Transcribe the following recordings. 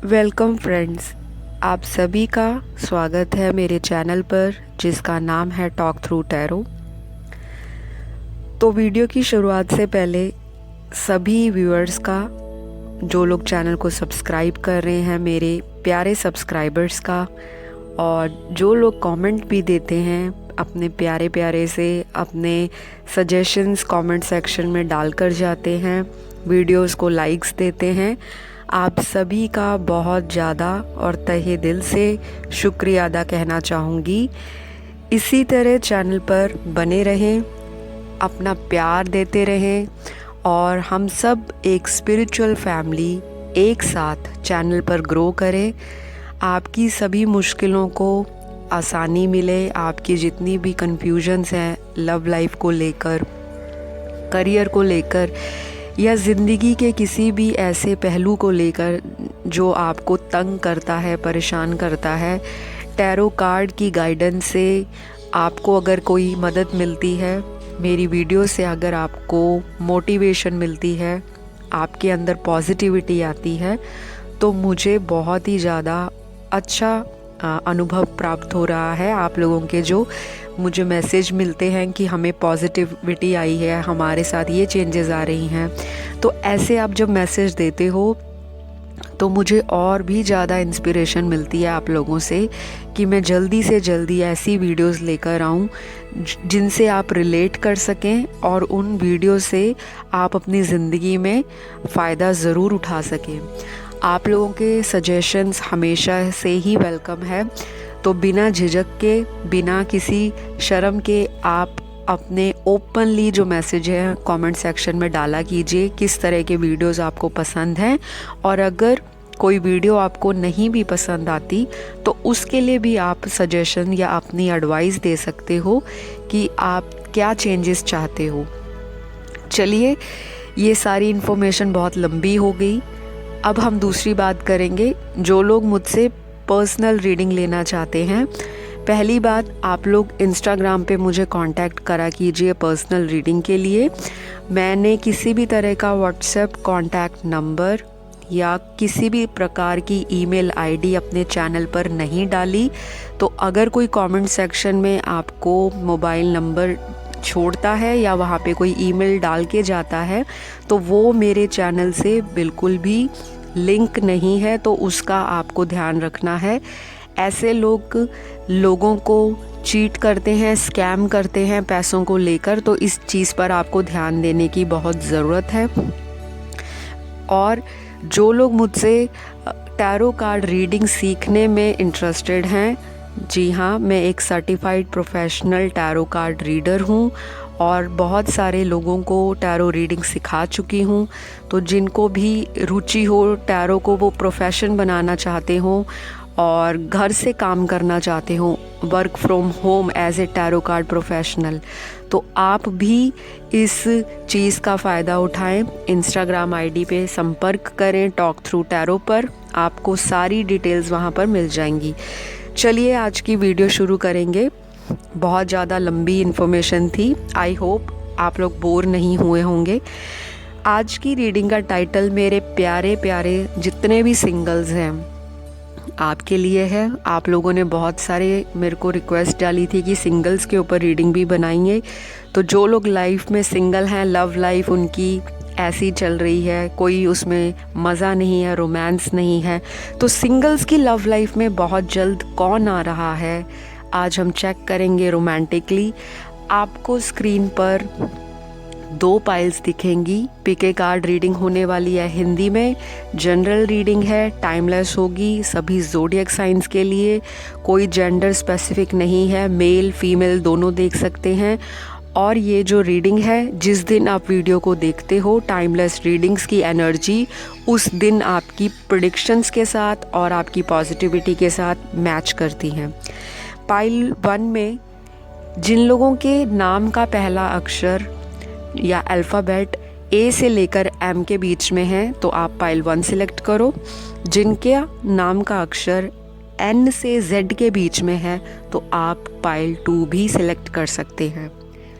Welcome friends, आप सभी का स्वागत है मेरे चैनल पर जिसका नाम है टॉक थ्रू टैरो। तो वीडियो की शुरुआत से पहले सभी व्यूअर्स का, जो लोग चैनल को सब्सक्राइब कर रहे हैं, मेरे प्यारे सब्सक्राइबर्स का, और जो लोग कमेंट भी देते हैं अपने प्यारे प्यारे से, अपने सजेशंस कमेंट सेक्शन में डालकर जाते हैं, वीडियोस को लाइक्स देते हैं, आप सभी का बहुत ज़्यादा और तहे दिल से शुक्रिया अदा कहना चाहूँगी। इसी तरह चैनल पर बने रहें, अपना प्यार देते रहें और हम सब एक स्पिरिचुअल फैमिली एक साथ चैनल पर ग्रो करें। आपकी सभी मुश्किलों को आसानी मिले, आपकी जितनी भी कन्फ्यूजन्स हैं लव लाइफ को लेकर, करियर को लेकर या ज़िंदगी के किसी भी ऐसे पहलू को लेकर जो आपको तंग करता है, परेशान करता है, टैरो कार्ड की गाइडेंस से आपको अगर कोई मदद मिलती है, मेरी वीडियो से अगर आपको मोटिवेशन मिलती है, आपके अंदर पॉजिटिविटी आती है, तो मुझे बहुत ही ज़्यादा अच्छा अनुभव प्राप्त हो रहा है। आप लोगों के जो मुझे मैसेज मिलते हैं कि हमें पॉजिटिविटी आई है, हमारे साथ ये चेंजेस आ रही हैं, तो ऐसे आप जब मैसेज देते हो तो मुझे और भी ज़्यादा इंस्पिरेशन मिलती है आप लोगों से कि मैं जल्दी से जल्दी ऐसी वीडियोस लेकर आऊँ जिनसे आप रिलेट कर सकें और उन वीडियो से आप अपनी ज़िंदगी में फ़ायदा ज़रूर उठा सकें। आप लोगों के सजेशंस हमेशा से ही वेलकम है, तो बिना झिझक के, बिना किसी शर्म के आप अपने ओपनली जो मैसेज है कमेंट सेक्शन में डाला कीजिए किस तरह के वीडियोस आपको पसंद हैं, और अगर कोई वीडियो आपको नहीं भी पसंद आती तो उसके लिए भी आप सजेशन या अपनी एडवाइस दे सकते हो कि आप क्या चेंजेस चाहते हो। चलिए, ये सारी इन्फॉर्मेशन बहुत लंबी हो गई, अब हम दूसरी बात करेंगे। जो लोग मुझसे पर्सनल रीडिंग लेना चाहते हैं, पहली बात, आप लोग इंस्टाग्राम पे मुझे कांटेक्ट करा कीजिए पर्सनल रीडिंग के लिए। मैंने किसी भी तरह का व्हाट्सएप कांटेक्ट नंबर या किसी भी प्रकार की ईमेल आईडी अपने चैनल पर नहीं डाली, तो अगर कोई कमेंट सेक्शन में आपको मोबाइल नंबर छोड़ता है या वहाँ पे कोई ईमेल डाल के जाता है तो वो मेरे चैनल से बिल्कुल भी लिंक नहीं है, तो उसका आपको ध्यान रखना है। ऐसे लोगों को चीट करते हैं, स्कैम करते हैं पैसों को लेकर, तो इस चीज़ पर आपको ध्यान देने की बहुत ज़रूरत है। और जो लोग मुझसे टैरो कार्ड रीडिंग सीखने में इंटरेस्टेड हैं, जी हाँ, मैं एक certified professional tarot card reader हूँ और बहुत सारे लोगों को टैरो रीडिंग सिखा चुकी हूँ। तो जिनको भी रुचि हो टैरो को, वो प्रोफेशन बनाना चाहते हो और घर से काम करना चाहते हो, work from home as a tarot card professional, तो आप भी इस चीज़ का फ़ायदा उठाएं। इंस्टाग्राम आईडी पे संपर्क करें टॉक थ्रू टैरो पर, आपको सारी डिटेल्स वहाँ पर मिल जाएंगी। चलिए, आज की वीडियो शुरू करेंगे। बहुत ज़्यादा लंबी इन्फॉर्मेशन थी, आई होप आप लोग बोर नहीं हुए होंगे। आज की रीडिंग का टाइटल मेरे प्यारे प्यारे जितने भी सिंगल्स हैं आपके लिए है। आप लोगों ने बहुत सारे मेरे को रिक्वेस्ट डाली थी कि सिंगल्स के ऊपर रीडिंग भी बनाएंगे, तो जो लोग लाइफ में सिंगल हैं, लव लाइफ उनकी ऐसी चल रही है, कोई उसमें मज़ा नहीं है, रोमांस नहीं है, तो सिंगल्स की लव लाइफ में बहुत जल्द कौन आ रहा है, आज हम चेक करेंगे रोमांटिकली। आपको स्क्रीन पर 2 पाइल्स दिखेंगी। पीके कार्ड रीडिंग होने वाली है हिंदी में, जनरल रीडिंग है, टाइमलेस होगी, सभी ज़ोडिएक साइंस के लिए, कोई जेंडर स्पेसिफिक नहीं है, मेल फीमेल दोनों देख सकते हैं। और ये जो रीडिंग है, जिस दिन आप वीडियो को देखते हो, टाइमलेस रीडिंग्स की एनर्जी उस दिन आपकी प्रेडिक्शंस के साथ और आपकी पॉजिटिविटी के साथ मैच करती हैं। पाइल 1 में जिन लोगों के नाम का पहला अक्षर या अल्फ़ाबेट ए से लेकर एम के बीच में है, तो आप पाइल 1 सिलेक्ट करो। जिनके नाम का अक्षर एन से जेड के बीच में है, तो आप पाइल 2 भी सिलेक्ट कर सकते हैं।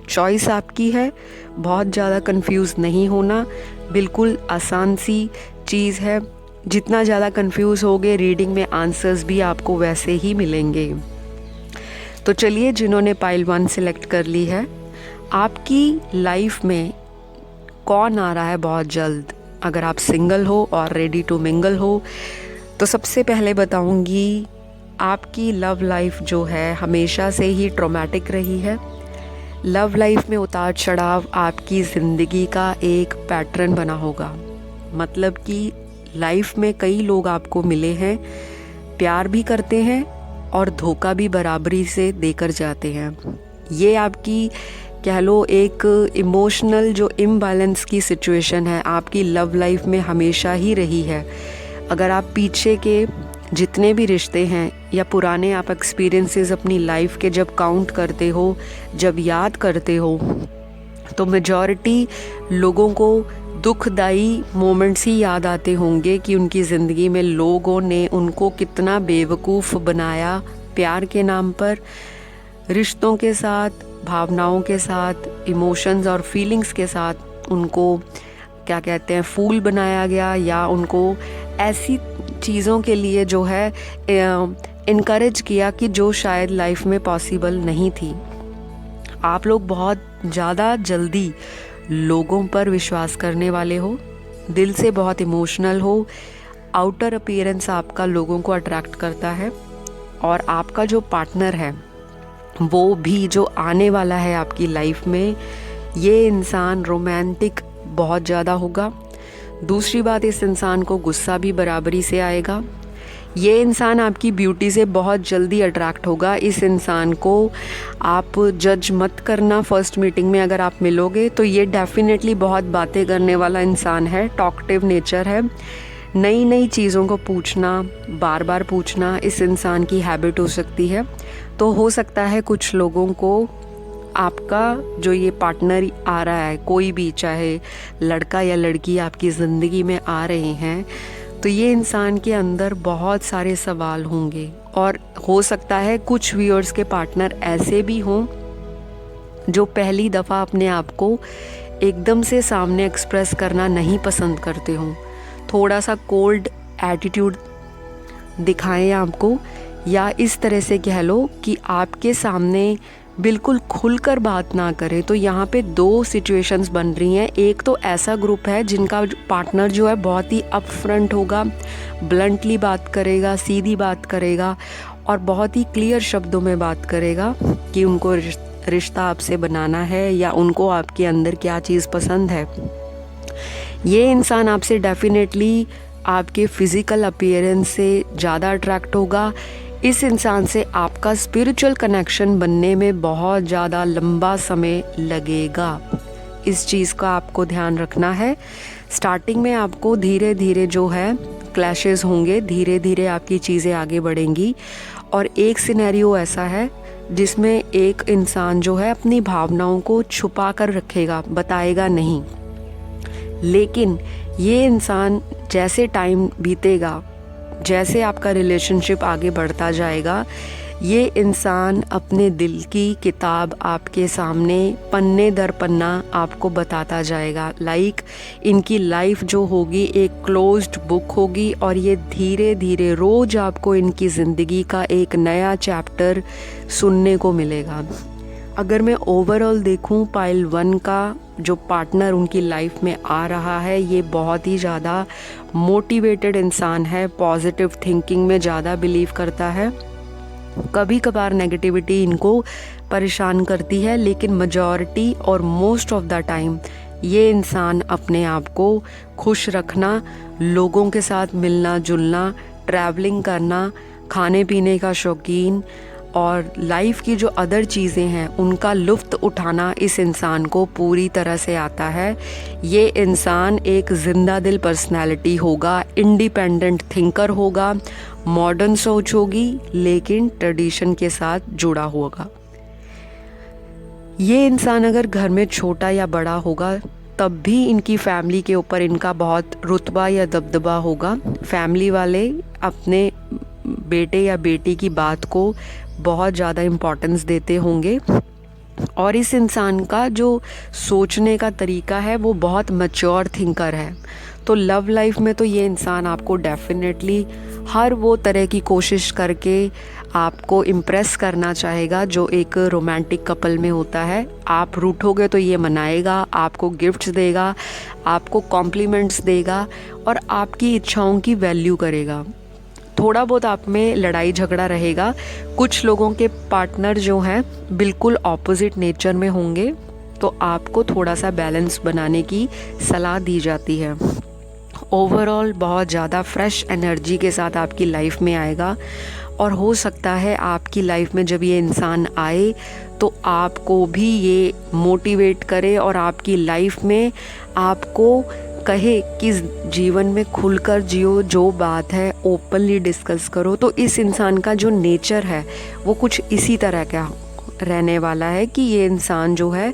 चॉइस आपकी है, बहुत ज़्यादा कंफ्यूज नहीं होना, बिल्कुल आसान सी चीज़ है। जितना ज़्यादा कंफ्यूज होगे रीडिंग में आंसर्स भी आपको वैसे ही मिलेंगे। तो चलिए, जिन्होंने पाइल 1 सिलेक्ट कर ली है, आपकी लाइफ में कौन आ रहा है बहुत जल्द? अगर आप सिंगल हो और रेडी टू मिंगल हो तो सबसे पहले बताऊंगी, आपकी लव लाइफ जो है हमेशा से ही ट्रॉमेटिक रही है। लव लाइफ में उतार चढ़ाव आपकी ज़िंदगी का एक पैटर्न बना होगा। मतलब कि लाइफ में कई लोग आपको मिले हैं, प्यार भी करते हैं और धोखा भी बराबरी से देकर जाते हैं। ये आपकी कह लो एक इमोशनल जो इम्बैलेंस की सिचुएशन है आपकी लव लाइफ में हमेशा ही रही है। अगर आप पीछे के जितने भी रिश्ते हैं या पुराने आप एक्सपीरियंसेस अपनी लाइफ के जब काउंट करते हो, जब याद करते हो, तो मेजॉरिटी लोगों को दुखदाई मोमेंट्स ही याद आते होंगे कि उनकी ज़िंदगी में लोगों ने उनको कितना बेवकूफ़ बनाया प्यार के नाम पर, रिश्तों के साथ, भावनाओं के साथ, इमोशंस और फीलिंग्स के साथ उनको क्या कहते हैं फूल बनाया गया, या उनको ऐसी चीज़ों के लिए जो है इनकरेज किया कि जो शायद लाइफ में पॉसिबल नहीं थी। आप लोग बहुत ज़्यादा जल्दी लोगों पर विश्वास करने वाले हो, दिल से बहुत इमोशनल हो, आउटर अपीयरेंस आपका लोगों को अट्रैक्ट करता है, और आपका जो पार्टनर है वो भी जो आने वाला है आपकी लाइफ में, ये इंसान रोमांटिक बहुत ज़्यादा होगा। दूसरी बात, इस इंसान को गुस्सा भी बराबरी से आएगा। ये इंसान आपकी ब्यूटी से बहुत जल्दी अट्रैक्ट होगा। इस इंसान को आप जज मत करना फर्स्ट मीटिंग में अगर आप मिलोगे तो ये डेफिनेटली बहुत बातें करने वाला इंसान है, टॉकटिव नेचर है। नई नई चीज़ों को पूछना, बार बार पूछना इस इंसान की हैबिट हो सकती है। तो हो सकता है कुछ लोगों को आपका जो ये पार्टनर आ रहा है, कोई भी, चाहे लड़का या लड़की आपकी ज़िंदगी में आ रहे हैं, तो ये इंसान के अंदर बहुत सारे सवाल होंगे। और हो सकता है कुछ व्यूअर्स के पार्टनर ऐसे भी हों जो पहली दफ़ा अपने आप को एकदम से सामने एक्सप्रेस करना नहीं पसंद करते हों, थोड़ा सा कोल्ड एटीट्यूड दिखाएं आपको, या इस तरह से कह लो कि आपके सामने बिल्कुल खुलकर बात ना करे। तो यहाँ पे दो सिचुएशंस बन रही हैं। एक तो ऐसा ग्रुप है जिनका पार्टनर जो है बहुत ही अपफ्रंट होगा, ब्लंटली बात करेगा, सीधी बात करेगा और बहुत ही क्लियर शब्दों में बात करेगा कि उनको रिश्ता आपसे बनाना है या उनको आपके अंदर क्या चीज़ पसंद है। ये इंसान आपसे डेफिनेटली आपके फिज़िकल अपीयरेंस से ज़्यादा अट्रैक्ट होगा। इस इंसान से आपका स्पिरिचुअल कनेक्शन बनने में बहुत ज़्यादा लंबा समय लगेगा। इस चीज़ का आपको ध्यान रखना है। स्टार्टिंग में आपको धीरे धीरे जो है क्लैशेस होंगे, धीरे धीरे आपकी चीज़ें आगे बढ़ेंगी। और एक सिनेरियो ऐसा है जिसमें एक इंसान जो है अपनी भावनाओं को छुपा कर रखेगा, बताएगा नहीं। लेकिन ये इंसान जैसे टाइम बीतेगा, जैसे आपका रिलेशनशिप आगे बढ़ता जाएगा, ये इंसान अपने दिल की किताब आपके सामने पन्ने दर पन्ना आपको बताता जाएगा। लाइक इनकी लाइफ जो होगी एक क्लोज्ड बुक होगी और ये धीरे धीरे रोज़ आपको इनकी ज़िंदगी का एक नया चैप्टर सुनने को मिलेगा। अगर मैं ओवरऑल देखूं, पाइल 1 का जो पार्टनर उनकी लाइफ में आ रहा है, ये बहुत ही ज़्यादा मोटिवेटेड इंसान है, पॉजिटिव थिंकिंग में ज़्यादा बिलीव करता है। कभी कभार नेगेटिविटी इनको परेशान करती है, लेकिन मेजॉरिटी और मोस्ट ऑफ द टाइम ये इंसान अपने आप को खुश रखना, लोगों के साथ मिलना जुलना, ट्रैवलिंग करना, खाने पीने का शौकीन और लाइफ की जो अदर चीज़ें हैं उनका लुफ्त उठाना इस इंसान को पूरी तरह से आता है। ये इंसान एक जिंदा दिल पर्सनैलिटी होगा, इंडिपेंडेंट थिंकर होगा, मॉडर्न सोच होगी लेकिन ट्रेडिशन के साथ जुड़ा होगा। ये इंसान अगर घर में छोटा या बड़ा होगा तब भी इनकी फैमिली के ऊपर इनका बहुत रुतबा या दबदबा होगा। फैमिली वाले अपने बेटे या बेटी की बात को बहुत ज़्यादा इम्पोर्टेंस देते होंगे और इस इंसान का जो सोचने का तरीका है वो बहुत मैच्योर थिंकर है। तो लव लाइफ में तो ये इंसान आपको डेफिनेटली हर वो तरह की कोशिश करके आपको इम्प्रेस करना चाहेगा जो एक रोमांटिक कपल में होता है। आप रूठोगे तो ये मनाएगा, आपको गिफ्ट्स देगा, आपको कॉम्प्लीमेंट्स देगा और आपकी इच्छाओं की वैल्यू करेगा। थोड़ा बहुत आप में लड़ाई झगड़ा रहेगा। कुछ लोगों के पार्टनर जो हैं बिल्कुल ऑपोजिट नेचर में होंगे, तो आपको थोड़ा सा बैलेंस बनाने की सलाह दी जाती है। ओवरऑल बहुत ज़्यादा फ्रेश एनर्जी के साथ आपकी लाइफ में आएगा और हो सकता है आपकी लाइफ में जब ये इंसान आए तो आपको भी ये मोटिवेट करे और आपकी लाइफ में आपको कहे कि जीवन में खुलकर जियो, जो बात है ओपनली डिस्कस करो। तो इस इंसान का जो नेचर है वो कुछ इसी तरह का रहने वाला है कि ये इंसान जो है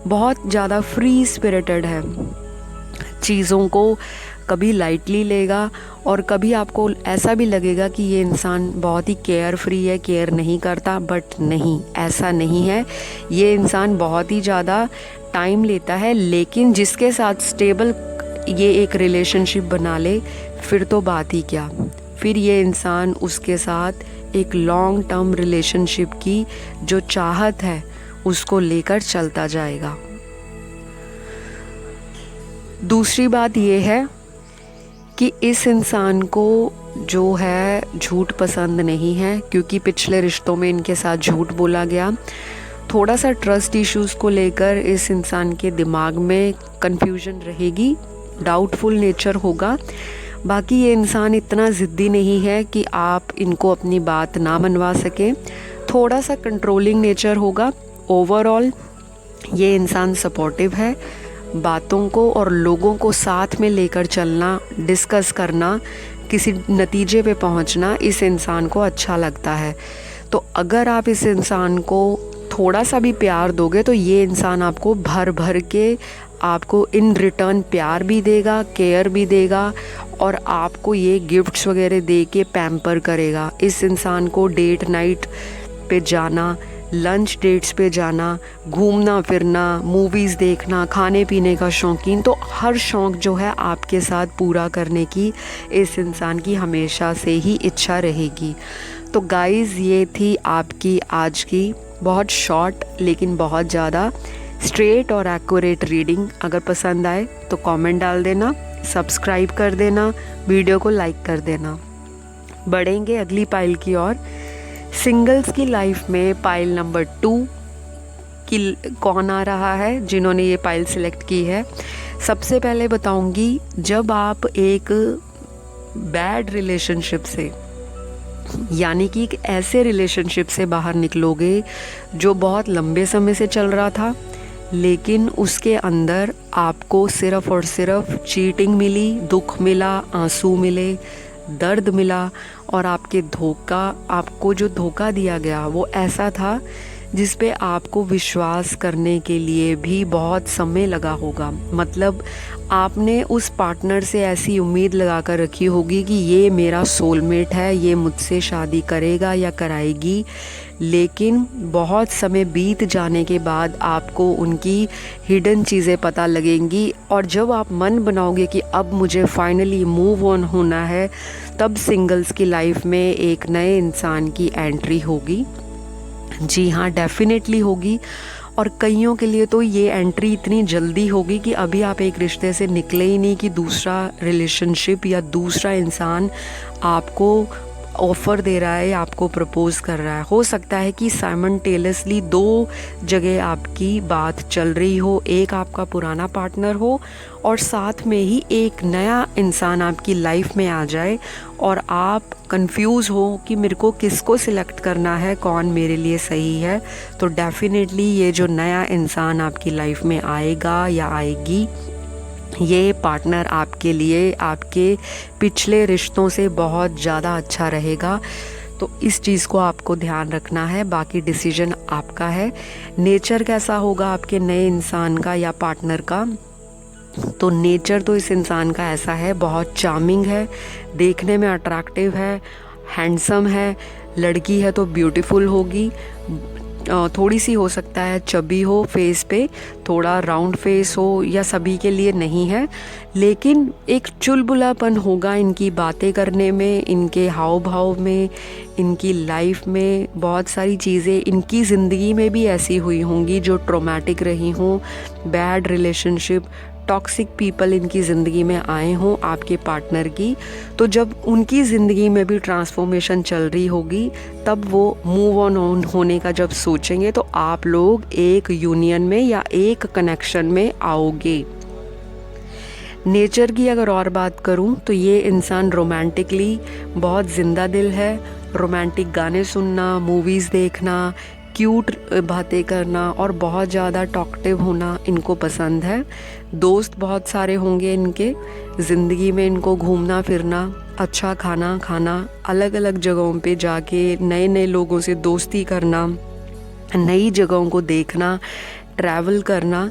बहुत ज़्यादा फ्री स्पिरिटेड है, चीज़ों को कभी लाइटली लेगा और कभी आपको ऐसा भी लगेगा कि ये इंसान बहुत ही केयर फ्री है, केयर नहीं करता, बट नहीं, ऐसा नहीं है। ये इंसान बहुत ही ज़्यादा टाइम लेता है, लेकिन जिसके साथ स्टेबल ये एक रिलेशनशिप बना ले फिर तो बात ही क्या, फिर ये इंसान उसके साथ एक लॉन्ग टर्म रिलेशनशिप की जो चाहत है उसको लेकर चलता जाएगा। दूसरी बात ये है कि इस इंसान को जो है झूठ पसंद नहीं है, क्योंकि पिछले रिश्तों में इनके साथ झूठ बोला गया। थोड़ा सा ट्रस्ट इश्यूज़ को लेकर इस इंसान के दिमाग में कन्फ्यूजन रहेगी, डाउटफुल नेचर होगा। बाकी ये इंसान इतना ज़िद्दी नहीं है कि आप इनको अपनी बात ना मनवा सकें। थोड़ा सा कंट्रोलिंग नेचर होगा। ओवरऑल ये इंसान सपोर्टिव है। बातों को और लोगों को साथ में लेकर चलना, डिस्कस करना, किसी नतीजे पे पहुंचना इस इंसान को अच्छा लगता है। तो अगर आप इस इंसान को थोड़ा सा भी प्यार दोगे तो ये इंसान आपको भर भर के आपको इन रिटर्न प्यार भी देगा, केयर भी देगा और आपको ये गिफ्ट्स वगैरह दे के पैम्पर करेगा। इस इंसान को डेट नाइट पे जाना, लंच डेट्स पे जाना, घूमना फिरना, मूवीज़ देखना, खाने पीने का शौकीन, तो हर शौक़ जो है आपके साथ पूरा करने की इस इंसान की हमेशा से ही इच्छा रहेगी। तो गाइज़, ये थी आपकी आज की बहुत शॉर्ट लेकिन बहुत ज़्यादा स्ट्रेट और एक्यूरेट रीडिंग। अगर पसंद आए तो कमेंट डाल देना, सब्सक्राइब कर देना, वीडियो को लाइक कर देना। बढ़ेंगे अगली पाइल की ओर। सिंगल्स की लाइफ में पाइल नंबर 2 की कौन आ रहा है, जिन्होंने ये पाइल सिलेक्ट की है। सबसे पहले बताऊंगी, जब आप एक बैड रिलेशनशिप से, यानी कि एक ऐसे रिलेशनशिप से बाहर निकलोगे जो बहुत लंबे समय से चल रहा था, लेकिन उसके अंदर आपको सिर्फ़ और सिर्फ चीटिंग मिली, दुख मिला, आंसू मिले, दर्द मिला और आपको जो धोखा दिया गया वो ऐसा था जिस पे आपको विश्वास करने के लिए भी बहुत समय लगा होगा। मतलब आपने उस पार्टनर से ऐसी उम्मीद लगा कर रखी होगी कि ये मेरा सोलमेट है, ये मुझसे शादी करेगा या कराएगी, लेकिन बहुत समय बीत जाने के बाद आपको उनकी हिडन चीज़ें पता लगेंगी और जब आप मन बनाओगे कि अब मुझे फाइनली मूव ऑन होना है, तब सिंगल्स की लाइफ में एक नए इंसान की एंट्री होगी। जी हाँ, डेफिनेटली होगी। और कईयों के लिए तो ये एंट्री इतनी जल्दी होगी कि अभी आप एक रिश्ते से निकले ही नहीं कि दूसरा रिलेशनशिप या दूसरा इंसान आपको ऑफ़र दे रहा है, आपको प्रपोज़ कर रहा है। हो सकता है कि साइमल्टेनियसली 2 जगह आपकी बात चल रही हो, एक आपका पुराना पार्टनर हो और साथ में ही एक नया इंसान आपकी लाइफ में आ जाए और आप कंफ्यूज हो कि मेरे को किसको सिलेक्ट करना है, कौन मेरे लिए सही है। तो डेफिनेटली ये जो नया इंसान आपकी लाइफ में आएगा या आएगी, ये पार्टनर आपके लिए आपके पिछले रिश्तों से बहुत ज़्यादा अच्छा रहेगा। तो इस चीज़ को आपको ध्यान रखना है, बाकी डिसीजन आपका है। नेचर कैसा होगा आपके नए इंसान का या पार्टनर का, तो नेचर तो इस इंसान का ऐसा है, बहुत चार्मिंग है, देखने में अट्रैक्टिव है, हैंडसम है, लड़की है तो ब्यूटीफुल होगी, थोड़ी सी हो सकता है चबी हो फेस पे, थोड़ा राउंड फेस हो, या सभी के लिए नहीं है, लेकिन एक चुलबुलापन होगा इनकी बातें करने में, इनके हाव भाव में, इनकी लाइफ में। बहुत सारी चीज़ें इनकी ज़िंदगी में भी ऐसी हुई होंगी जो ट्रॉमेटिक रही हों, बैड रिलेशनशिप, टॉक्सिक पीपल इनकी ज़िंदगी में आए हों आपके पार्टनर की। तो जब उनकी ज़िंदगी में भी ट्रांसफॉर्मेशन चल रही होगी, तब वो मूव ऑन होने का जब सोचेंगे तो आप लोग एक यूनियन में या एक कनेक्शन में आओगे। नेचर की अगर और बात करूं तो ये इंसान रोमांटिकली बहुत ज़िंदा दिल है। रोमांटिक गाने सुनना, मूवीज़ देखना, क्यूट बातें करना और बहुत ज़्यादा टॉकटिव होना इनको पसंद है। दोस्त बहुत सारे होंगे इनके ज़िंदगी में, इनको घूमना फिरना, अच्छा खाना खाना, अलग अलग जगहों पे जाके नए नए लोगों से दोस्ती करना, नई जगहों को देखना, ट्रैवल करना,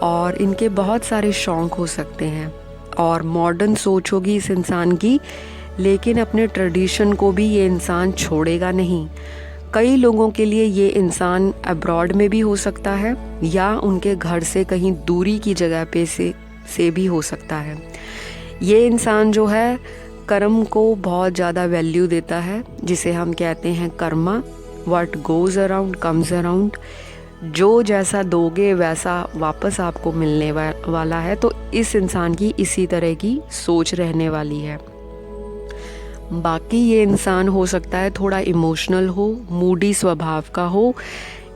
और इनके बहुत सारे शौक़ हो सकते हैं। और मॉडर्न सोच होगी इस इंसान की, लेकिन अपने ट्रेडिशन को भी ये इंसान छोड़ेगा नहीं। कई लोगों के लिए ये इंसान अब्रॉड में भी हो सकता है या उनके घर से कहीं दूरी की जगह पे से भी हो सकता है। ये इंसान जो है कर्म को बहुत ज़्यादा वैल्यू देता है, जिसे हम कहते हैं Karma. What goes around comes around. जो जैसा दोगे वैसा वापस आपको मिलने वाला है। तो इस इंसान की इसी तरह की सोच रहने वाली है। बाकी ये इंसान हो सकता है थोड़ा इमोशनल हो, मूडी स्वभाव का हो।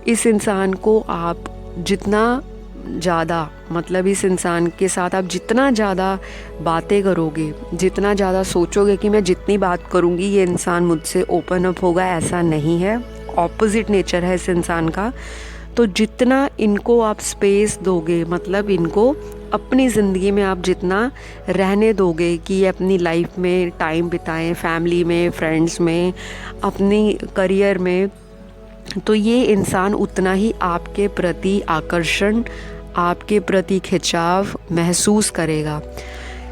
इस इंसान को आप जितना ज़्यादा, मतलब इस इंसान के साथ आप जितना ज़्यादा बातें करोगे, जितना ज़्यादा सोचोगे कि मैं जितनी बात करूँगी ये इंसान मुझसे ओपन अप होगा, ऐसा नहीं है। ऑपोजिट नेचर है इस इंसान का। तो जितना इनको आप स्पेस दोगे, मतलब इनको अपनी ज़िंदगी में आप जितना रहने दोगे कि ये अपनी लाइफ में टाइम बिताएं, फैमिली में, फ्रेंड्स में, अपनी करियर में, तो ये इंसान उतना ही आपके प्रति आकर्षण, आपके प्रति खिंचाव महसूस करेगा।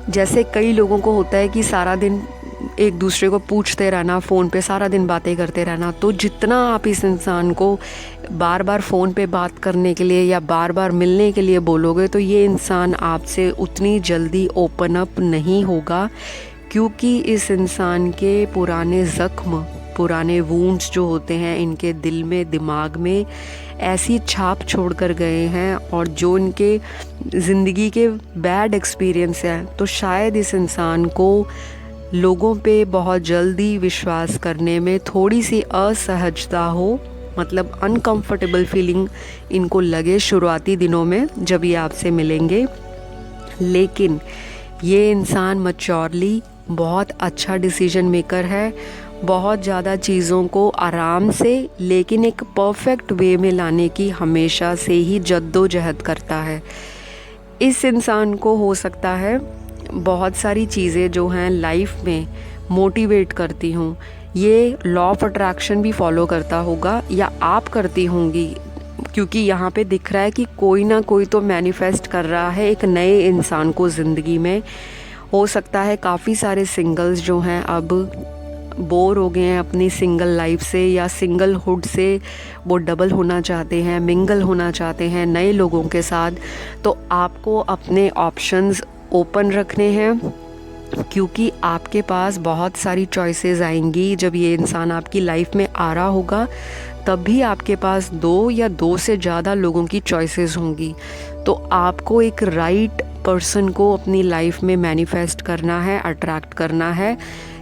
जैसे कई लोगों को होता है कि सारा दिन एक दूसरे को पूछते रहना, फ़ोन पे सारा दिन बातें करते रहना, तो जितना आप इस इंसान को बार बार फ़ोन पे बात करने के लिए या बार बार मिलने के लिए बोलोगे, तो ये इंसान आपसे उतनी जल्दी ओपन अप नहीं होगा, क्योंकि इस इंसान के पुराने ज़ख्म, पुराने वूंड्स जो होते हैं इनके दिल में, दिमाग में ऐसी छाप छोड़ कर गए हैं, और जो इनके ज़िंदगी के बैड एक्सपीरियंस हैं, तो शायद इस इंसान को लोगों पे बहुत जल्दी विश्वास करने में थोड़ी सी असहजता हो, मतलब अनकंफर्टेबल फीलिंग इनको लगे शुरुआती दिनों में जब ये आपसे मिलेंगे। लेकिन ये इंसान मैच्योरली बहुत अच्छा डिसीजन मेकर है, बहुत ज़्यादा चीज़ों को आराम से लेकिन एक परफेक्ट वे में लाने की हमेशा से ही जद्दोजहद करता है। इस इंसान को हो सकता है बहुत सारी चीज़ें जो हैं लाइफ में मोटिवेट करती हूँ। ये लॉ ऑफ अट्रैक्शन भी फॉलो करता होगा या आप करती होंगी, क्योंकि यहाँ पे दिख रहा है कि कोई ना कोई तो मैनिफेस्ट कर रहा है एक नए इंसान को ज़िंदगी में। हो सकता है काफ़ी सारे सिंगल्स जो हैं अब बोर हो गए हैं अपनी सिंगल लाइफ से या सिंगल हुड से, वो डबल होना चाहते हैं, मिंगल होना चाहते हैं नए लोगों के साथ। तो आपको अपने ऑप्शंस ओपन रखने हैं, क्योंकि आपके पास बहुत सारी चॉइसेस आएंगी। जब ये इंसान आपकी लाइफ में आ रहा होगा तब भी आपके पास 2 या 2 से ज़्यादा लोगों की चॉइसेस होंगी। तो आपको एक राइट पर्सन को अपनी लाइफ में मैनिफेस्ट करना है, अट्रैक्ट करना है।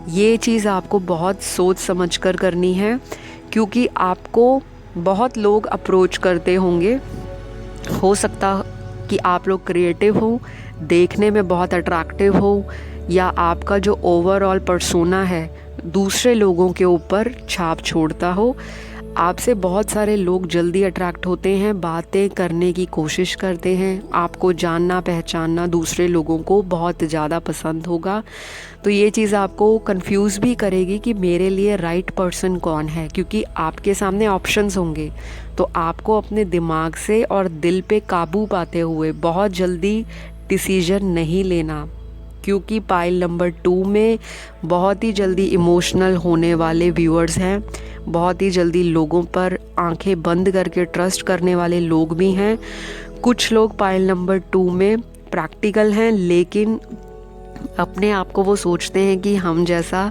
ये चीज़ आपको बहुत सोच समझ कर करनी है, क्योंकि आपको बहुत लोग अप्रोच करते होंगे। हो सकता कि आप लोग क्रिएटिव हो, देखने में बहुत अट्रैक्टिव हो, या आपका जो ओवरऑल पर्सोना है दूसरे लोगों के ऊपर छाप छोड़ता हो। आपसे बहुत सारे लोग जल्दी अट्रैक्ट होते हैं, बातें करने की कोशिश करते हैं, आपको जानना पहचानना दूसरे लोगों को बहुत ज़्यादा पसंद होगा। तो ये चीज़ आपको कंफ्यूज भी करेगी कि मेरे लिए राइट पर्सन कौन है, क्योंकि आपके सामने ऑप्शंस होंगे। तो आपको अपने दिमाग से और दिल पे काबू पाते हुए बहुत जल्दी डिसीजन नहीं लेना, क्योंकि पाइल नंबर 2 में बहुत ही जल्दी इमोशनल होने वाले व्यूअर्स हैं, बहुत ही जल्दी लोगों पर आंखें बंद करके ट्रस्ट करने वाले लोग भी हैं। कुछ लोग पाइल नंबर 2 में प्रैक्टिकल हैं, लेकिन अपने आप को वो सोचते हैं कि हम जैसा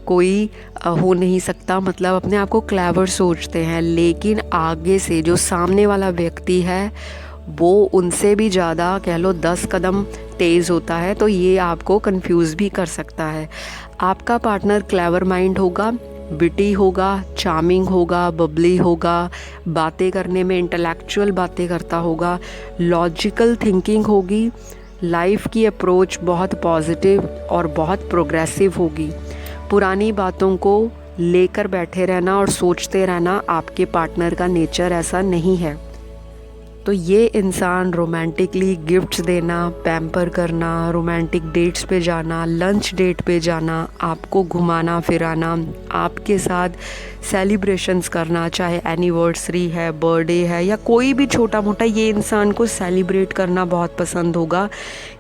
कोई हो नहीं सकता, मतलब अपने आप को क्लेवर सोचते हैं, लेकिन आगे से जो सामने वाला व्यक्ति है वो उनसे भी ज़्यादा कह लो 10 कदम तेज़ होता है। तो ये आपको कंफ्यूज भी कर सकता है। आपका पार्टनर क्लेवर माइंड होगा, विटी होगा, चार्मिंग होगा, बबली होगा, बातें करने में इंटेलेक्चुअल बातें करता होगा, लॉजिकल थिंकिंग होगी, लाइफ की अप्रोच बहुत पॉजिटिव और बहुत प्रोग्रेसिव होगी। पुरानी बातों को लेकर बैठे रहना और सोचते रहना आपके पार्टनर का नेचर ऐसा नहीं है। तो ये इंसान रोमांटिकली गिफ्ट्स देना, पैम्पर करना, रोमांटिक डेट्स पे जाना, लंच डेट पे जाना, आपको घुमाना फिराना, आपके साथ सेलिब्रेशंस करना, चाहे एनिवर्सरी है, बर्थडे है या कोई भी छोटा मोटा, ये इंसान को सेलिब्रेट करना बहुत पसंद होगा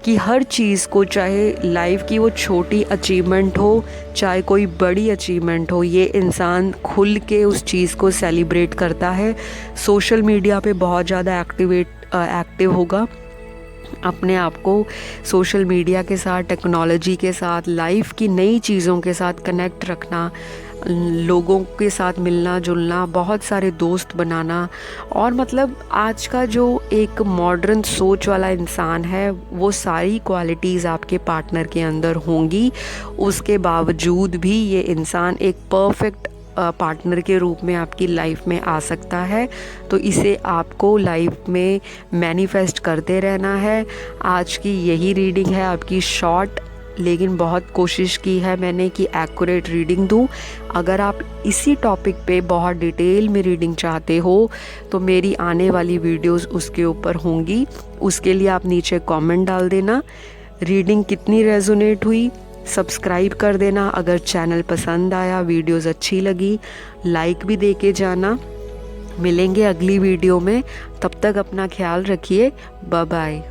कि हर चीज़ को, चाहे लाइफ की वो छोटी अचीवमेंट हो चाहे कोई बड़ी अचीवमेंट हो, ये इंसान खुल के उस चीज़ को सेलिब्रेट करता है। सोशल मीडिया पे बहुत ज़्यादा एक्टिव होगा। अपने आप को सोशल मीडिया के साथ, टेक्नोलॉजी के साथ, लाइफ की नई चीज़ों के साथ कनेक्ट रखना, लोगों के साथ मिलना जुलना, बहुत सारे दोस्त बनाना, और मतलब आज का जो एक मॉडर्न सोच वाला इंसान है वो सारी क्वालिटीज़ आपके पार्टनर के अंदर होंगी। उसके बावजूद भी ये इंसान एक परफेक्ट पार्टनर के रूप में आपकी लाइफ में आ सकता है। तो इसे आपको लाइफ में मैनिफेस्ट करते रहना है। आज की यही रीडिंग है आपकी, शॉर्ट, लेकिन बहुत कोशिश की है मैंने कि एक्यूरेट रीडिंग दूँ। अगर आप इसी टॉपिक पे बहुत डिटेल में रीडिंग चाहते हो तो मेरी आने वाली वीडियोस उसके ऊपर होंगी। उसके लिए आप नीचे कमेंट डाल देना रीडिंग कितनी रेजोनेट हुई। सब्सक्राइब कर देना अगर चैनल पसंद आया, वीडियोस अच्छी लगी, लाइक भी दे के जाना। मिलेंगे अगली वीडियो में, तब तक अपना ख्याल रखिए। Bye bye.